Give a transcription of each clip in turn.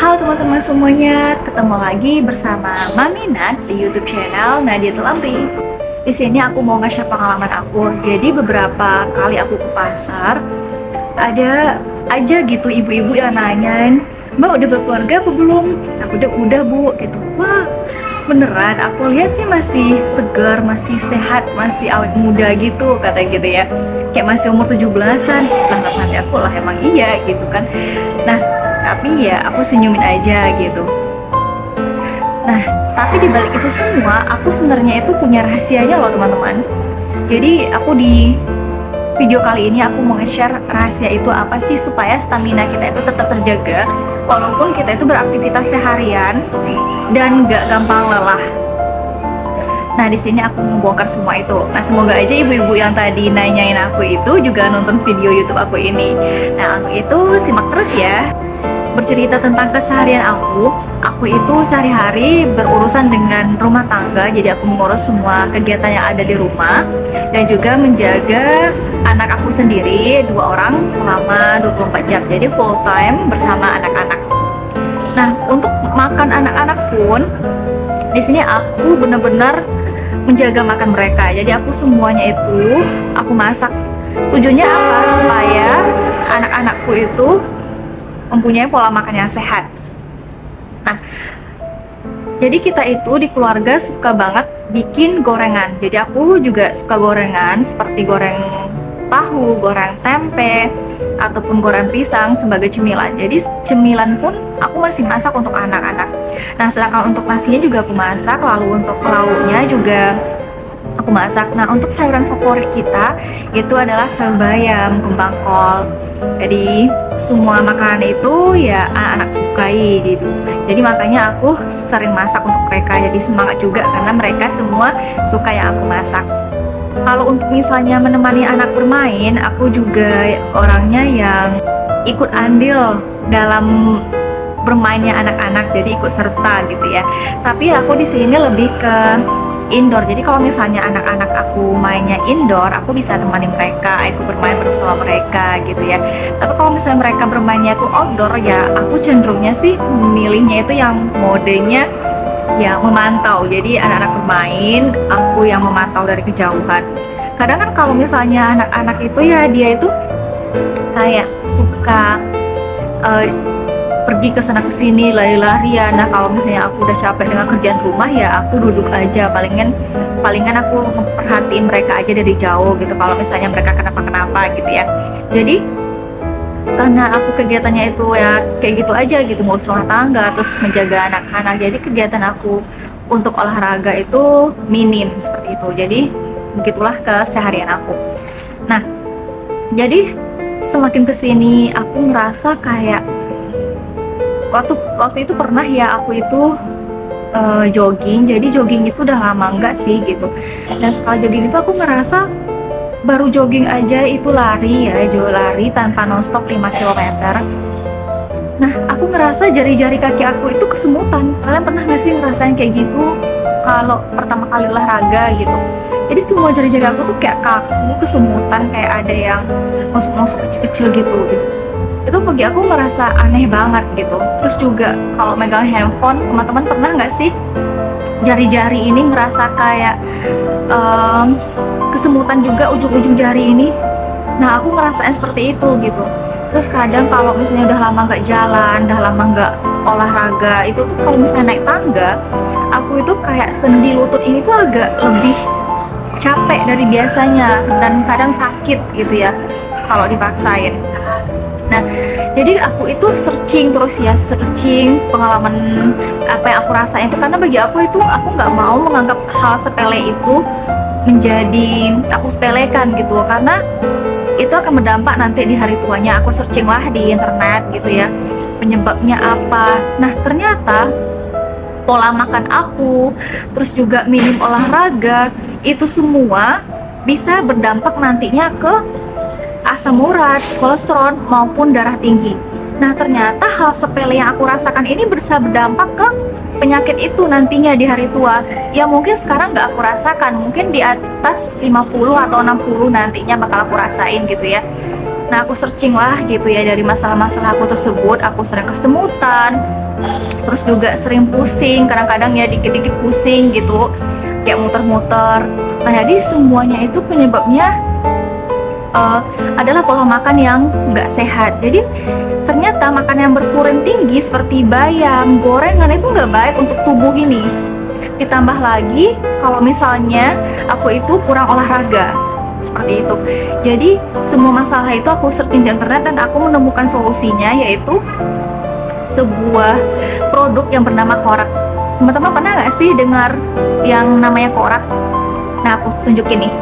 Halo teman-teman semuanya, ketemu lagi bersama Mami Nat di YouTube channel Nadia Tulamri. Di sini aku mau nge-share pengalaman aku. Jadi beberapa kali aku ke pasar, ada aja gitu ibu-ibu yang nanyain, "Mbak udah berkeluarga apa belum?" Aku udah Bu, gitu. Wah, beneran aku lihat sih masih segar, masih sehat, masih awet muda gitu, katanya gitu ya. Kayak masih umur 17-an. Lah hati aku lah emang iya gitu kan. Nah, tapi ya aku senyumin aja gitu. Nah, tapi di balik itu semua, aku sebenarnya itu punya rahasianya loh teman-teman. Jadi aku di video kali ini aku mau nge-share rahasia itu apa sih supaya stamina kita itu tetap terjaga walaupun kita itu beraktivitas seharian dan gak gampang lelah. Nah, di sini aku membongkar semua itu. Nah, semoga aja ibu-ibu yang tadi nanyain aku itu juga nonton video YouTube aku ini. Nah, untuk itu simak terus ya. Bercerita tentang keseharian aku itu sehari-hari berurusan dengan rumah tangga, jadi aku mengurus semua kegiatan yang ada di rumah dan juga menjaga anak aku sendiri 2 orang selama 24 jam, jadi full time bersama anak-anak. Nah, untuk makan anak-anak pun di sini aku benar-benar menjaga makan mereka, jadi aku semuanya itu aku masak. Tujuannya apa? Supaya anak-anakku itu mempunyai pola makan yang sehat. Nah, jadi kita itu di keluarga suka banget bikin gorengan. Jadi aku juga suka gorengan seperti goreng tahu, goreng tempe, ataupun goreng pisang sebagai cemilan. Jadi cemilan pun aku masih masak untuk anak-anak. Nah, sedangkan untuk nasinya juga aku masak, lalu untuk lauknya juga aku masak. Nah, untuk sayuran favorit kita itu adalah sayur bayam, kembang kol. Jadi semua makanan itu ya anak-anak sukai gitu. Jadi makanya aku sering masak untuk mereka. Jadi semangat juga karena mereka semua suka yang aku masak. Kalau untuk misalnya menemani anak bermain, aku juga orangnya yang ikut andil dalam bermainnya anak-anak, jadi ikut serta gitu ya. Tapi aku di sini lebih ke indoor. Jadi kalau misalnya anak-anak aku mainnya indoor, aku bisa temani mereka, aku bermain bersama mereka gitu ya. Tapi kalau misalnya mereka bermainnya itu outdoor, ya aku cenderungnya sih memilihnya itu yang modenya ya memantau. Jadi anak-anak bermain, aku yang memantau dari kejauhan. Kadang kan kalau misalnya anak-anak itu ya dia itu kayak suka pergi ke sana ke sini lari-larian. Nah, kalau misalnya aku udah capek dengan kerjaan rumah, ya aku duduk aja, palingan aku memperhatiin mereka aja dari jauh gitu kalau misalnya mereka kenapa-kenapa gitu ya. Jadi karena aku kegiatannya itu ya kayak gitu aja gitu, ngurus rumah tangga terus menjaga anak-anak, jadi kegiatan aku untuk olahraga itu minim seperti itu. Jadi begitulah keseharian aku. Nah, jadi semakin kesini aku ngerasa kayak waktu itu pernah ya aku itu jogging. Jadi jogging itu udah lama enggak sih gitu. Dan sekali jogging itu aku ngerasa baru jogging aja itu lari tanpa nonstop 5 km. Nah, aku ngerasa jari-jari kaki aku itu kesemutan. Kalian pernah nggak sih ngerasain kayak gitu kalau pertama kali olahraga gitu? Jadi semua jari-jari aku tuh kayak kaku, kesemutan, kayak ada yang masuk-masuk kecil-kecil gitu. Itu bagi aku merasa aneh banget gitu. Terus juga kalau megang handphone, teman-teman pernah nggak sih jari-jari ini ngerasa kayak kesemutan juga ujung-ujung jari ini? Nah, aku ngerasain seperti itu gitu. Terus kadang kalau misalnya udah lama nggak jalan, udah lama nggak olahraga, itu tuh kalau misalnya naik tangga, aku itu kayak sendi lutut ini tuh agak lebih capek dari biasanya dan kadang sakit gitu ya kalau dipaksain. Nah, jadi aku itu searching pengalaman apa yang aku rasain itu, karena bagi aku itu aku nggak mau menganggap hal sepele itu menjadi aku sepelekan gitu, karena itu akan berdampak nanti di hari tuanya. Aku searching lah di internet gitu ya, penyebabnya apa. Nah, ternyata pola makan aku, terus juga minim olahraga, itu semua bisa berdampak nantinya ke asam urat, kolesterol, maupun darah tinggi. Nah, ternyata hal sepele yang aku rasakan ini bisa berdampak ke penyakit itu nantinya di hari tua. Ya mungkin sekarang nggak aku rasakan, mungkin di atas 50 atau 60 nantinya bakal aku rasain gitu ya. Nah, aku searching lah gitu ya dari masalah-masalah aku tersebut. Aku sering kesemutan, terus juga sering pusing, kadang-kadang ya dikit-dikit pusing gitu, kayak muter-muter. Nah jadi semuanya itu penyebabnya adalah pola makan yang nggak sehat. Jadi ternyata makan yang berpurin tinggi seperti bayam, gorengan itu nggak baik untuk tubuh ini. Ditambah lagi kalau misalnya aku itu kurang olahraga, seperti itu. Jadi semua masalah itu aku searching di internet dan aku menemukan solusinya, yaitu sebuah produk yang bernama Korak. Teman-teman pernah nggak sih dengar yang namanya Korak? Nah aku tunjukin nih.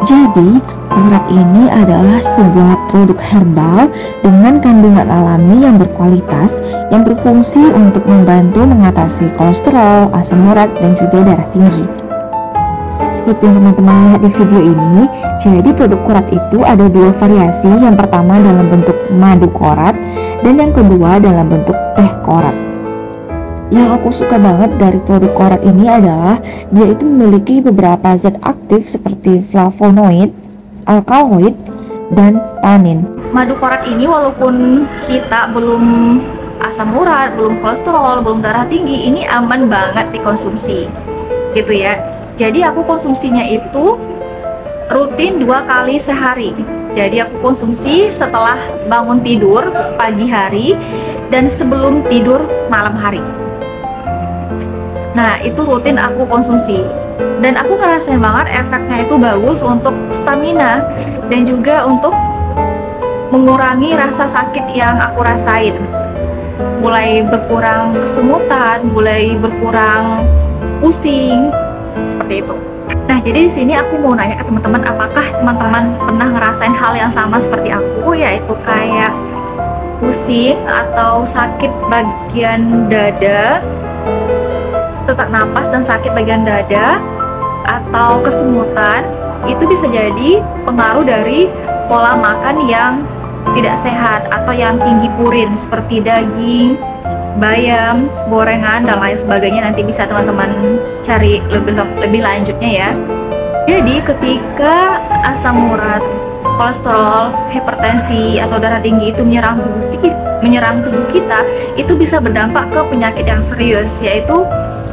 Jadi, Korak ini adalah sebuah produk herbal dengan kandungan alami yang berkualitas yang berfungsi untuk membantu mengatasi kolesterol, asam urat, dan juga darah tinggi. Seperti yang teman-teman lihat di video ini, jadi produk Korak itu ada dua variasi. Yang pertama dalam bentuk madu korat dan yang kedua dalam bentuk teh korat. Yang aku suka banget dari produk Korak ini adalah dia itu memiliki beberapa zat aktif seperti flavonoid, alkaloid, dan tanin. Madu korat ini walaupun kita belum asam urat, belum kolesterol, belum darah tinggi, ini aman banget dikonsumsi gitu ya. Jadi aku konsumsinya itu rutin 2 kali sehari. Jadi aku konsumsi setelah bangun tidur pagi hari dan sebelum tidur malam hari. Nah itu rutin aku konsumsi dan aku ngerasain banget efeknya itu bagus untuk stamina dan juga untuk mengurangi rasa sakit yang aku rasain. Mulai berkurang kesemutan, mulai berkurang pusing, seperti itu. Nah jadi di sini aku mau nanya ke teman-teman, apakah teman-teman pernah ngerasain hal yang sama seperti aku, yaitu kayak pusing atau sakit bagian dada, sesak napas dan sakit bagian dada, atau kesemutan? Itu bisa jadi pengaruh dari pola makan yang tidak sehat atau yang tinggi purin seperti daging, bayam, gorengan, dan lain sebagainya. Nanti bisa teman-teman cari lebih lanjutnya ya. Jadi ketika asam urat, kolesterol, hipertensi, atau darah tinggi itu menyerang tubuh kita, itu bisa berdampak ke penyakit yang serius, yaitu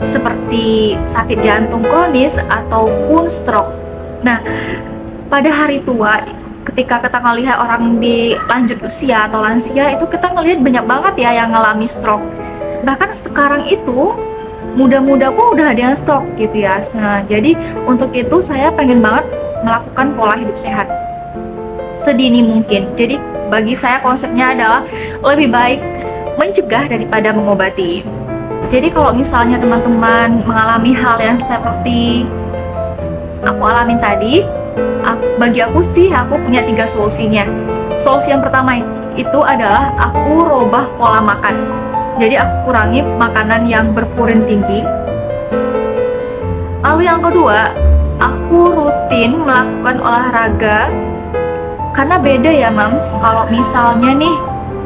seperti sakit jantung kronis ataupun stroke. Nah, pada hari tua, ketika kita ngelihat orang di lanjut usia atau lansia, itu kita ngelihat banyak banget ya yang ngalami stroke. Bahkan sekarang itu muda-muda pun udah ada yang stroke gitu ya. Nah, jadi untuk itu saya pengen banget melakukan pola hidup sehat sedini mungkin. Jadi bagi saya konsepnya adalah lebih baik mencegah daripada mengobati. Jadi kalau misalnya teman-teman mengalami hal yang seperti aku alamin tadi, bagi aku sih aku punya 3 solusinya. Solusi yang pertama itu adalah aku robah pola makan. Jadi aku kurangi makanan yang berpurin tinggi. Lalu yang kedua, aku rutin melakukan olahraga. Karena beda ya Mams, kalau misalnya nih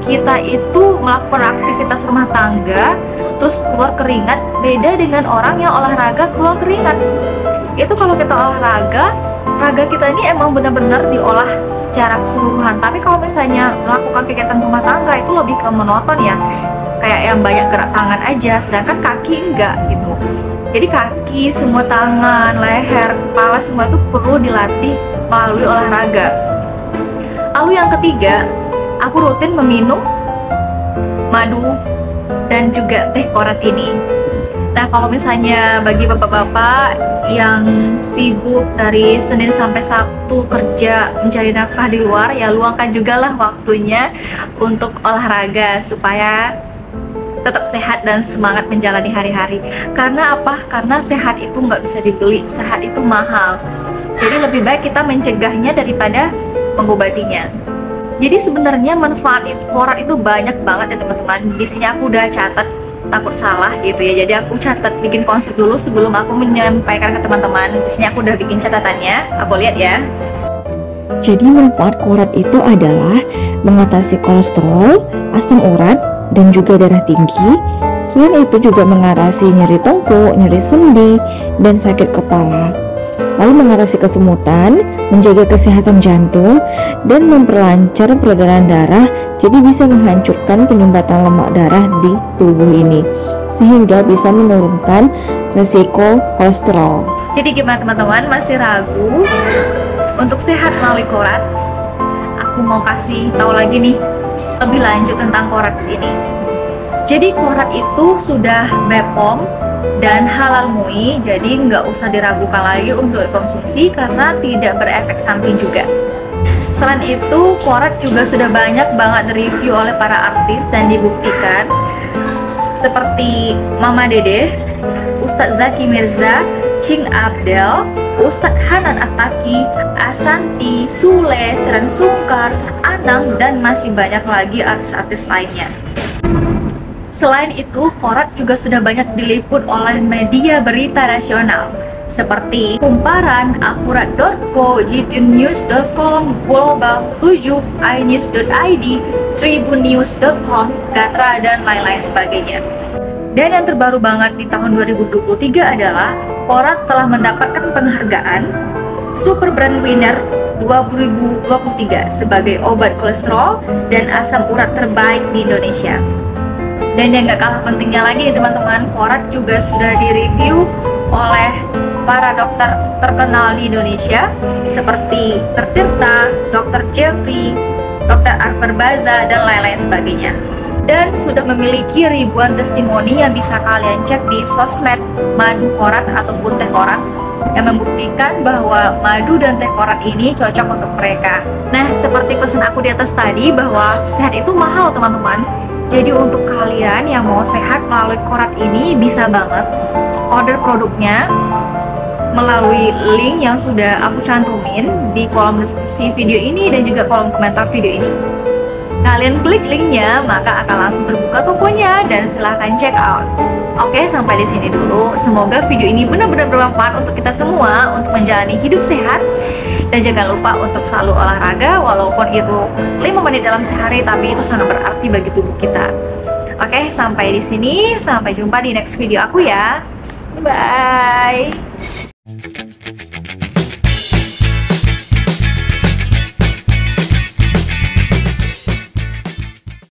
kita itu melakukan aktivitas rumah tangga terus keluar keringat, beda dengan orang yang olahraga keluar keringat. Itu kalau kita olahraga, raga kita ini emang benar-benar diolah secara keseluruhan. Tapi kalau misalnya melakukan kegiatan rumah tangga itu lebih ke monoton ya, kayak yang banyak gerak tangan aja, sedangkan kaki enggak gitu. Jadi kaki, semua tangan, leher, kepala, semua itu perlu dilatih melalui olahraga. Lalu yang ketiga, aku rutin meminum madu dan juga teh korat ini. Nah kalau misalnya bagi bapak-bapak yang sibuk dari Senin sampai Sabtu kerja mencari nafkah di luar, ya luangkan juga lah waktunya untuk olahraga supaya tetap sehat dan semangat menjalani hari-hari. Karena apa? Karena sehat itu nggak bisa dibeli, sehat itu mahal. Jadi lebih baik kita mencegahnya daripada mengobatinya. Jadi sebenarnya manfaat korat itu banyak banget ya teman-teman. Di sini aku udah catat, takut salah gitu ya. Jadi aku catat, bikin konsep dulu sebelum aku menyampaikan ke teman-teman. Di sini aku udah bikin catatannya, aku lihat ya. Jadi manfaat korat itu adalah mengatasi kolesterol, asam urat, dan juga darah tinggi. Selain itu juga mengatasi nyeri tengkuk, nyeri sendi, dan sakit kepala. lalu mengatasi kesemutan, menjaga kesehatan jantung, dan memperlancar peredaran darah, jadi bisa menghancurkan penyumbatan lemak darah di tubuh ini, sehingga bisa menurunkan resiko kolesterol. Jadi gimana teman-teman, masih ragu untuk sehat melalui korat? Aku mau kasih tahu lagi nih lebih lanjut tentang korat ini. Jadi korat itu sudah BPOM dan halal MUI, jadi nggak usah diragukan lagi untuk konsumsi karena tidak berefek samping juga. Selain itu, korat juga sudah banyak banget direview oleh para artis dan dibuktikan, seperti Mama Dede, Ustadz Zaki Mirza, Cing Abdel, Ustadz Hanan Attaqi, Asanti, Sule, Seren Sungkar, Anang, dan masih banyak lagi artis-artis lainnya. Selain itu, korat juga sudah banyak diliput oleh media berita nasional seperti Kumparan, Akurat.co, gtnews.com, Global 7, inews.id, tribunnews.com, Gatra, dan lain-lain sebagainya. Dan yang terbaru banget di tahun 2023 adalah korat telah mendapatkan penghargaan Super Brand Winner 2023 sebagai obat kolesterol dan asam urat terbaik di Indonesia. Dan yang gak kalah pentingnya lagi nih teman-teman, korat juga sudah direview oleh para dokter terkenal di Indonesia seperti Dr. Tirta, Dr. Jeffrey, Dr. Arper Baza, dan lain-lain sebagainya. Dan sudah memiliki ribuan testimoni yang bisa kalian cek di sosmed madu korat ataupun teh korat yang membuktikan bahwa madu dan teh korat ini cocok untuk mereka. Nah, seperti pesan aku di atas tadi bahwa sehat itu mahal teman-teman. Jadi untuk kalian yang mau sehat melalui korat ini bisa banget order produknya melalui link yang sudah aku cantumin di kolom deskripsi video ini dan juga kolom komentar video ini. Kalian klik linknya, maka akan langsung terbuka tokonya dan silahkan check out. Oke, sampai di sini dulu. Semoga video ini benar-benar bermanfaat untuk kita semua untuk menjalani hidup sehat. Dan jangan lupa untuk selalu olahraga, walaupun itu 5 menit dalam sehari, tapi itu sangat berarti bagi tubuh kita. Oke, sampai di sini. Sampai jumpa di next video aku ya. Bye.